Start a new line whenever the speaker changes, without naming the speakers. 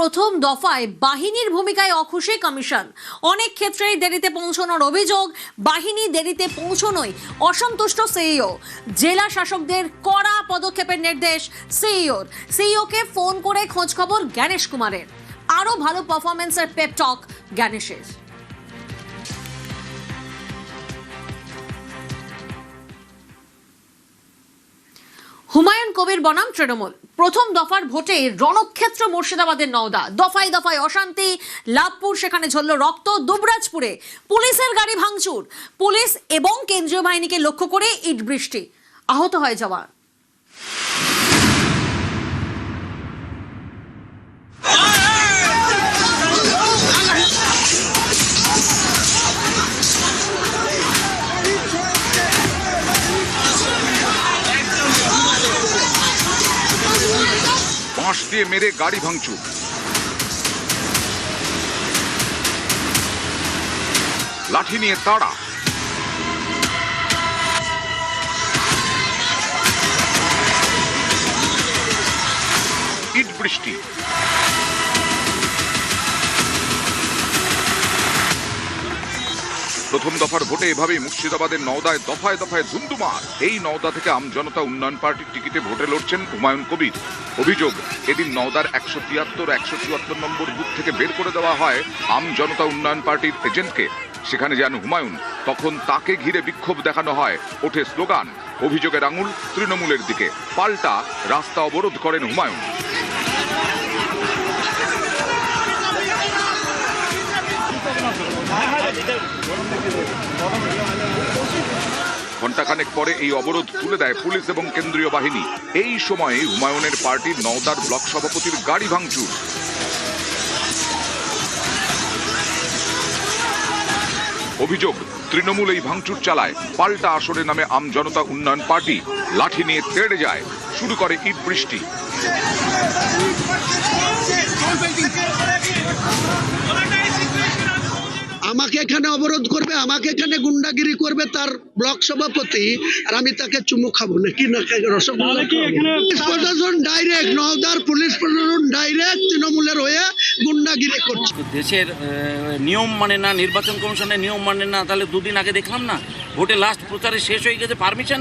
প্রথম দফায় বাহিনীর ভূমিকায় অখুশি কমিশন। অনেক ক্ষেত্রেই দেরিতে পৌঁছানোর অভিযোগ, বাহিনী দেরিতে পৌঁছানোয় অসন্তুষ্ট সিইও। জেলা শাসকদের কড়া পদক্ষেপের নির্দেশ সিইওকে ফোন করে খোঁজ খবর জ্ঞানেশ কুমারের। আরো ভালো পারফরমেন্সের পেপ টক জ্ঞানেশের। হুমায়ুন কবির বনাম তৃণমূল। প্রথম দফার ভোটে রণক্ষেত্র মুর্শিদাবাদের নওদা। দফায় দফায় অশান্তি। লাভপুর সেখানে ঝরল রক্ত। দুবরাজপুরে পুলিশের গাড়ি ভাঙচুর। পুলিশ এবং কেন্দ্রীয় বাহিনীকে লক্ষ্য করে ইট বৃষ্টি। আহত হয় জওয়ান।
বাঁশ দিয়ে মেরে গাড়ি ভাঙচুর। লাঠি নিয়ে তাড়া। ইট বৃষ্টি। প্রথম দফার ভোটে এভাবেই মুর্শিদাবাদের নওদায় দফায় দফায় ধুন্ধুমার। এই নওদা থেকে আমজনতা উন্নয়ন পার্টির টিকিটে ভোটে লড়ছেন হুমায়ুন কবির। অভিযোগ, এদিন নওদার 173-174 নম্বর বুথ থেকে বের করে দেওয়া হয় আমজনতা উন্নয়ন পার্টির এজেন্টকে। সেখানে যান হুমায়ুন, তখন তাকে ঘিরে বিক্ষোভ দেখানো হয়, ওঠে স্লোগান। অভিযোগের আঙুল তৃণমূলের দিকে। পাল্টা রাস্তা অবরোধ করেন হুমায়ুন। ঘণ্টাখানেক পরে এই অবরোধ তুলে দেয় পুলিশ এবং কেন্দ্রীয় বাহিনী। এই সময়ে হুমায়ুনের পার্টির নওদার ব্লক সভাপতির গাড়ি ভাঙচুর। অভিযোগ, তৃণমূল এই ভাঙচুর চালায়। পাল্টা আসরে নামে আমজনতা উন্নয়ন পার্টি। লাঠি নিয়ে তেড়ে যায়। শুরু করে ইট বৃষ্টি।
আমাকে এখানে অবরোধ করবে, আমাকে এখানে গুন্ডাগিরি করবে তার ব্লক সভাপতি, আর আমি তাকে চুমু খাবো নাকি? না, রসগোল্লা প্রশাসন ডাইরেক্ট, নওদার পুলিশ প্রশাসন ডাইরেক্ট তৃণমূলের হয়ে গুন্ডাগিরি করছে।
দেশের নিয়ম মানে না, নির্বাচন কমিশনের নিয়ম মানে না, তাহলে দুদিন আগে দেখলাম না ভোটে লাস্ট প্রচারে শেষ হয়ে গেছে, পারমিশন